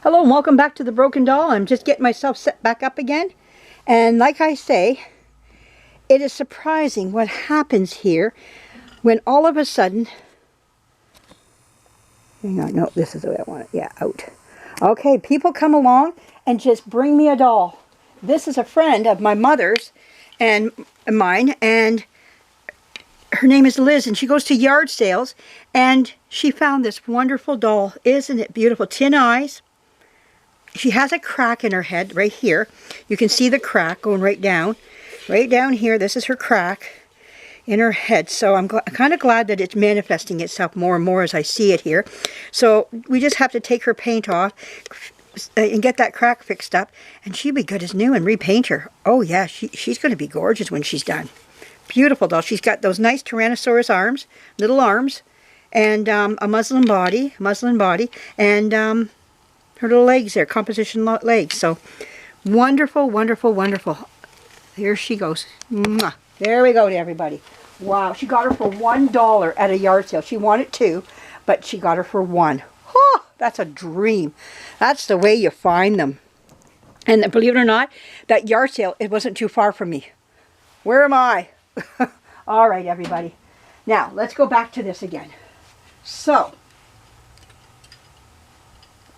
Hello and welcome back to the Broken Doll. I'm just getting myself set back up again. And like I say, it is surprising what happens here when all of a sudden... Hang on, no, this is the way I want it. Yeah, out. Okay, people come along and just bring me a doll. This is a friend of my mother's and mine, and her name is Liz, and she goes to yard sales, and she found this wonderful doll. Isn't it beautiful? Tin eyes. She has a crack in her head right here. You can see the crack going right down here. This is her crack in her head. So I'm kind of glad that it's manifesting itself more and more as I see it here. So we just have to take her paint off and get that crack fixed up, and she'll be good as new, and repaint her. Oh yeah, she's going to be gorgeous when she's done. Beautiful doll. She's got those nice Tyrannosaurus arms, little arms, and a muslin body, and her little legs there, composition legs. So wonderful, wonderful, wonderful. Here she goes. Mwah. There we go to everybody. Wow, she got her for $1 at a yard sale. She wanted two, but she got her for $1. Oh, that's a dream. That's the way you find them. And believe it or not, that yard sale, it wasn't too far from me. Where am I? All right, everybody. Now, let's go back to this again. So,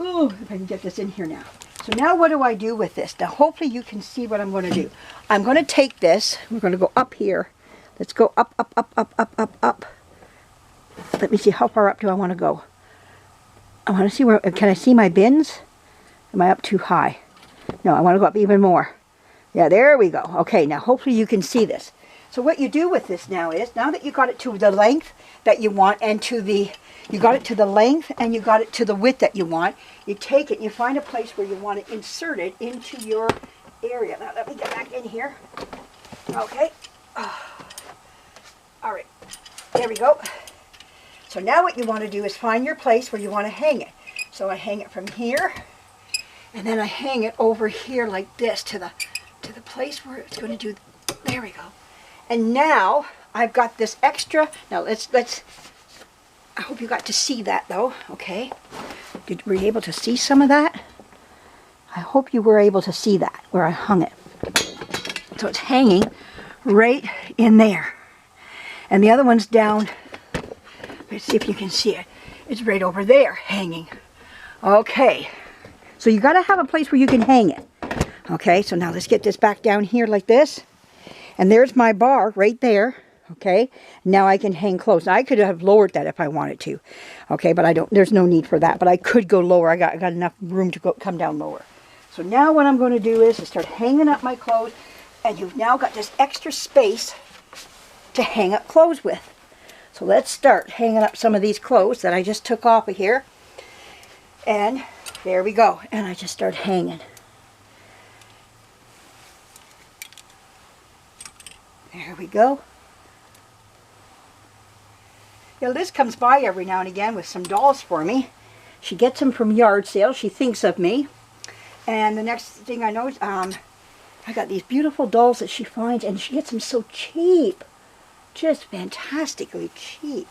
ooh, if I can get this in here now. So now what do I do with this? Now hopefully you can see what I'm going to do. I'm going to take this. We're going to go up here. Let's go up, up, up, up, up, up, up. Let me see, how far up do I want to go? I want to see where, can I see my bins? Am I up too high? No, I want to go up even more. Yeah, there we go. Okay, now hopefully you can see this. So what you do with this now is, now that you got it to the length that you want, and to the, you got it to the length and you got it to the width that you want, you take it and you find a place where you want to insert it into your area. Now let me get back in here. Okay. All right, there we go. So now what you want to do is find your place where you want to hang it. So I hang it from here, and then I hang it over here like this to the place where it's going to do. There we go. And now I've got this extra. Now let's. I hope you got to see that though. Okay. Were you able to see some of that? I hope you were able to see that where I hung it. So it's hanging right in there, and the other one's down. Let's see if you can see it. It's right over there hanging. Okay. So you got to have a place where you can hang it. Okay. So now let's get this back down here like this. And there's my bar right there, okay? Now I can hang clothes. Now I could have lowered that if I wanted to, okay? But I don't, there's no need for that. But I could go lower. I got enough room to come down lower. So now what I'm going to do is start hanging up my clothes. And you've now got this extra space to hang up clothes with. So let's start hanging up some of these clothes that I just took off of here. And there we go. And I just start hanging. There we go. Yeah, Liz comes by every now and again with some dolls for me. She gets them from yard sales. She thinks of me. And the next thing I know is I got these beautiful dolls that she finds, and she gets them so cheap. Just fantastically cheap.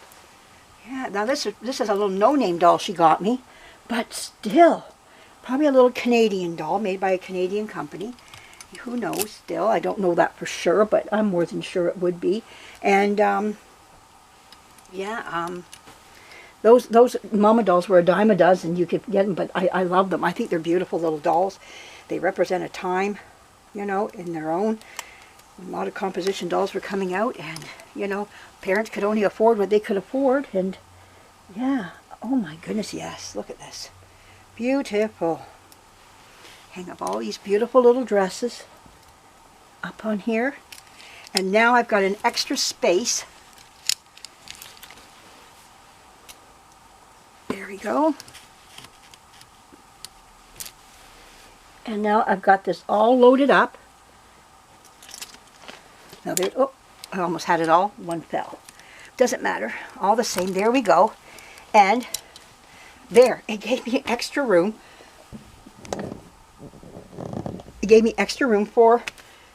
Yeah, now this is a little no-name doll she got me, but still, probably a little Canadian doll made by a Canadian company. Who knows still? I don't know that for sure, but I'm more than sure it would be. And those mama dolls were a dime a dozen. You could get them, but I love them. I think they're beautiful little dolls. They represent a time, you know, in their own. A lot of composition dolls were coming out, and you know, parents could only afford what they could afford. And yeah, oh my goodness, yes, look at this. Beautiful. Hang up all these beautiful little dresses up on here. And now I've got an extra space. There we go. And now I've got this all loaded up. Now there, oh, I almost had it all. One fell. Doesn't matter. All the same, there we go. And there, it gave me extra room. It gave me extra room for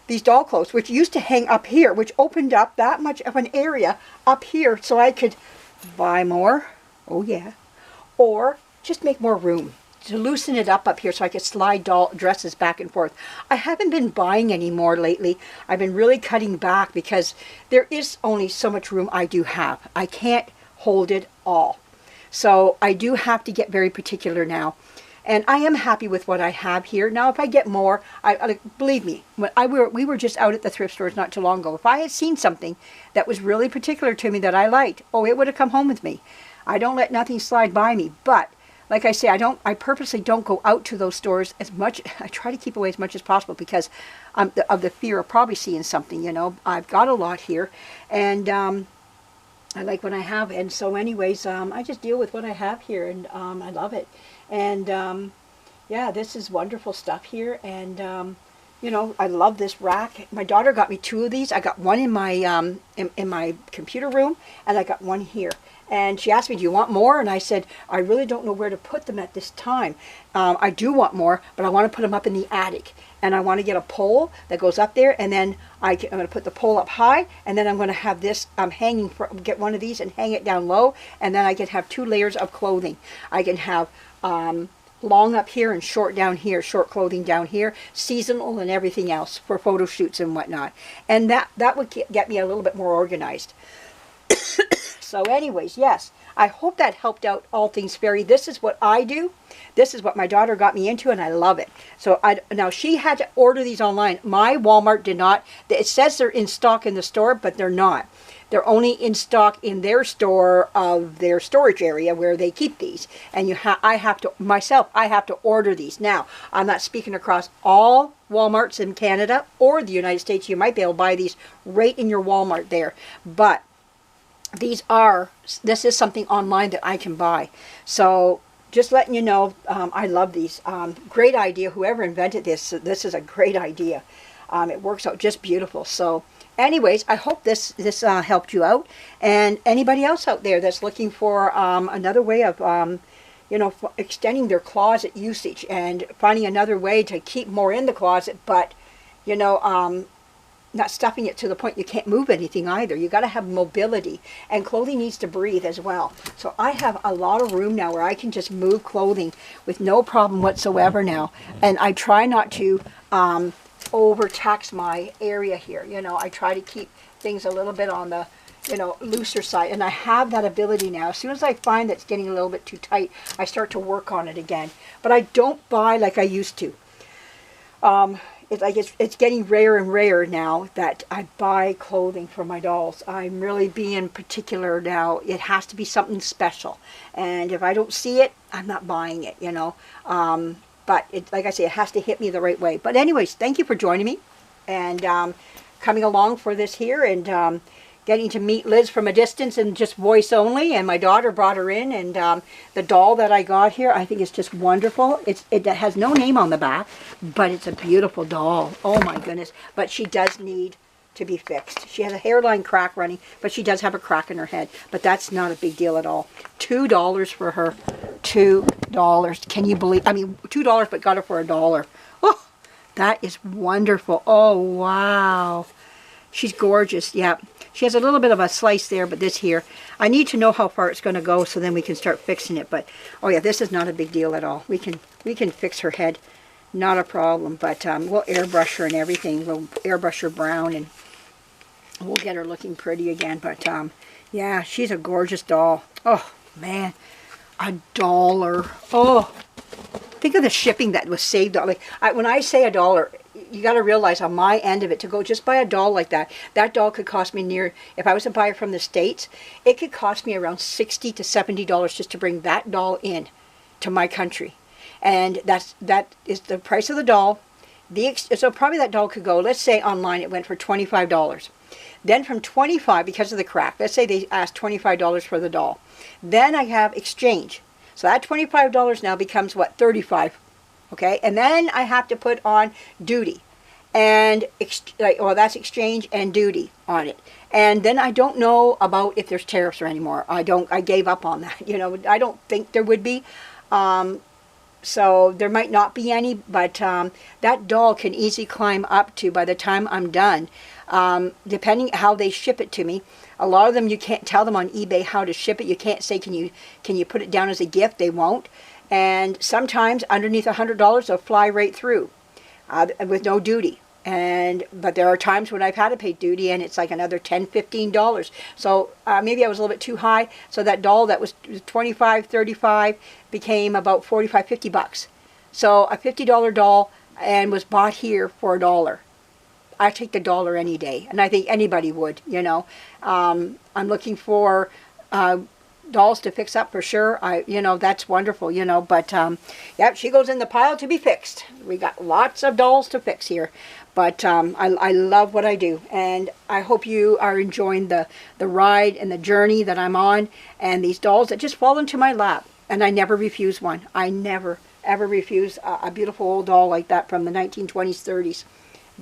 these doll clothes, which used to hang up here, which opened up that much of an area up here so I could buy more, oh yeah, or just make more room. to loosen it up here so I could slide doll dresses back and forth. I haven't been buying any more lately. I've been really cutting back because there is only so much room I do have. I can't hold it all. So I do have to get very particular now. And I am happy with what I have here. Now, if I get more, believe me, when we were just out at the thrift stores not too long ago. If I had seen something that was really particular to me that I liked, oh, it would have come home with me. I don't let nothing slide by me. But like I say, I purposely don't go out to those stores as much. I try to keep away as much as possible because of the fear of probably seeing something. You know, I've got a lot here, and I like what I have. And so, anyways, I just deal with what I have here, and I love it. And yeah, this is wonderful stuff here. And you know, I love this rack. My daughter got me 2 of these. I got one in my in my computer room, and I got one here. And she asked me, do you want more? And I said, I really don't know where to put them at this time. I do want more, but I want to put them up in the attic. And I want to get a pole that goes up there, and then I'm going to put the pole up high, and then I'm going to have this hanging, get one of these and hang it down low, and then I can have 2 layers of clothing. I can have long up here and short down here, short clothing down here, seasonal and everything else for photo shoots and whatnot. And that would get me a little bit more organized. So anyways, yes, I hope that helped out All Things Fairy. This is what I do. This is what my daughter got me into, and I love it. So now she had to order these online. My Walmart did not. It says they're in stock in the store, but they're not. They're only in stock in their store of their storage area where they keep these. And I have to order these. Now, I'm not speaking across all Walmarts in Canada or the United States. You might be able to buy these right in your Walmart there. But this is something online that I can buy. So just letting you know, I love these. Great idea. Whoever invented this is a great idea. It works out just beautiful. So anyways, I hope this helped you out. And anybody else out there that's looking for another way of, you know, extending their closet usage and finding another way to keep more in the closet, but, you know, not stuffing it to the point you can't move anything either. You got to have mobility, and clothing needs to breathe as well. So I have a lot of room now where I can just move clothing with no problem whatsoever now. And I try not to overtax my area here. You know, I try to keep things a little bit on the, you know, looser side, and I have that ability now. As soon as I find that it's getting a little bit too tight, I start to work on it again. But I don't buy like I used to. It's getting rarer and rarer now that I buy clothing for my dolls. I'm really being particular now. It has to be something special, and if I don't see it, I'm not buying it, you know. But like I say, it has to hit me the right way. But anyways, thank you for joining me and coming along for this here, and getting to meet Liz from a distance and just voice only. And my daughter brought her in, and the doll that I got here, I think is just wonderful. It has no name on the back, but it's a beautiful doll. Oh my goodness. But she does need to be fixed. She has a hairline crack running, but she does have a crack in her head. But that's not a big deal at all. $2 for her. $2. Can you believe? I mean, $2, but got her for $1. Oh, that is wonderful. Oh, wow. She's gorgeous. Yeah. She has a little bit of a slice there, but this here, I need to know how far it's going to go so then we can start fixing it. But, oh yeah, this is not a big deal at all. We can fix her head. Not a problem. But we'll airbrush her and everything. We'll airbrush her brown, and we'll get her looking pretty again. But, yeah, she's a gorgeous doll. Oh, man. $1. Oh, think of the shipping that was saved. Like when I say $1, you got to realize on my end of it, to go just buy a doll like that, that doll could cost me if I was to buy it from the States, it could cost me around $60 to $70 just to bring that doll in to my country. And that is the price of the doll. So probably that doll could go, let's say online it went for $25. Then from $25, because of the crack, let's say they asked $25 for the doll. Then I have exchange. So that $25 now becomes what, $35. Okay, and then I have to put on duty, and well, that's exchange and duty on it. And then I don't know about if there's tariffs or anymore. I gave up on that. You know, I don't think there would be. So there might not be any, but that doll can easily climb up to, by the time I'm done, depending how they ship it to me. A lot of them, you can't tell them on eBay how to ship it. You can't say, can you put it down as a gift? They won't. And sometimes underneath $100 they'll fly right through with no duty. But there are times when I've had to pay duty and it's like another $10, $15. So maybe I was a little bit too high. So that doll that was 25, 35 became about 45, 50 bucks. So a $50 doll and was bought here for $1. I take the dollar any day, and I think anybody would, you know. I'm looking for dolls to fix up for sure. That's wonderful, you know. But yeah, she goes in the pile to be fixed. We got lots of dolls to fix here, but I love what I do, and I hope you are enjoying the ride and the journey that I'm on, and these dolls that just fall into my lap, and I never refuse one. I never ever refuse a beautiful old doll like that from the 1920s, 30s.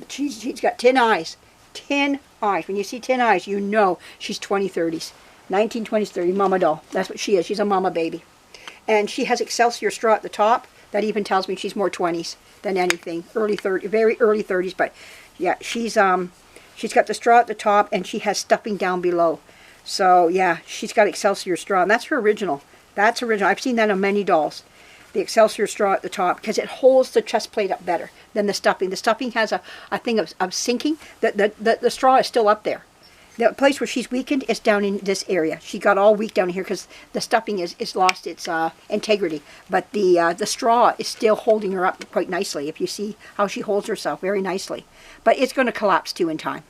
She's got tin eyes. Tin eyes. When you see tin eyes, you know she's 2030s. 1920s, 30 mama doll. That's what she is. She's a mama baby. And she has Excelsior straw at the top. That even tells me she's more 20s than anything. Early 30s, very early 30s. But yeah, she's got the straw at the top and she has stuffing down below. So yeah, she's got Excelsior straw. And that's her original. That's original. I've seen that on many dolls. The Excelsior straw at the top, because it holds the chest plate up better than the stuffing. The stuffing has a thing of sinking. The straw is still up there. The place where she's weakened is down in this area. She got all weak down here because the stuffing is lost its integrity. But the straw is still holding her up quite nicely. If you see how she holds herself, very nicely. But it's going to collapse too in time.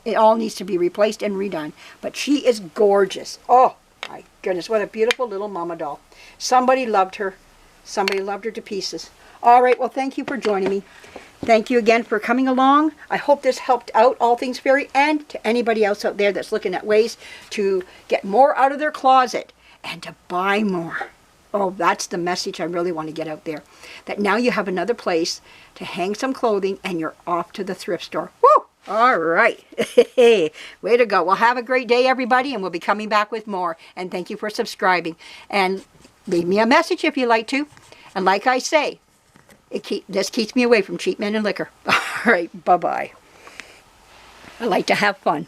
It all needs to be replaced and redone. But she is gorgeous. Oh my goodness, what a beautiful little mama doll. Somebody loved her. Somebody loved her to pieces. All right, well, thank you for joining me. Thank you again for coming along. I hope this helped out All Things Fairy, and to anybody else out there that's looking at ways to get more out of their closet and to buy more. Oh, that's the message I really want to get out there. That now you have another place to hang some clothing and you're off to the thrift store. Woo! All right. Way to go. Well, have a great day, everybody, and we'll be coming back with more. And thank you for subscribing. And leave me a message if you like to. And like I say, this keeps me away from cheap men and liquor. All right, bye-bye. I like to have fun.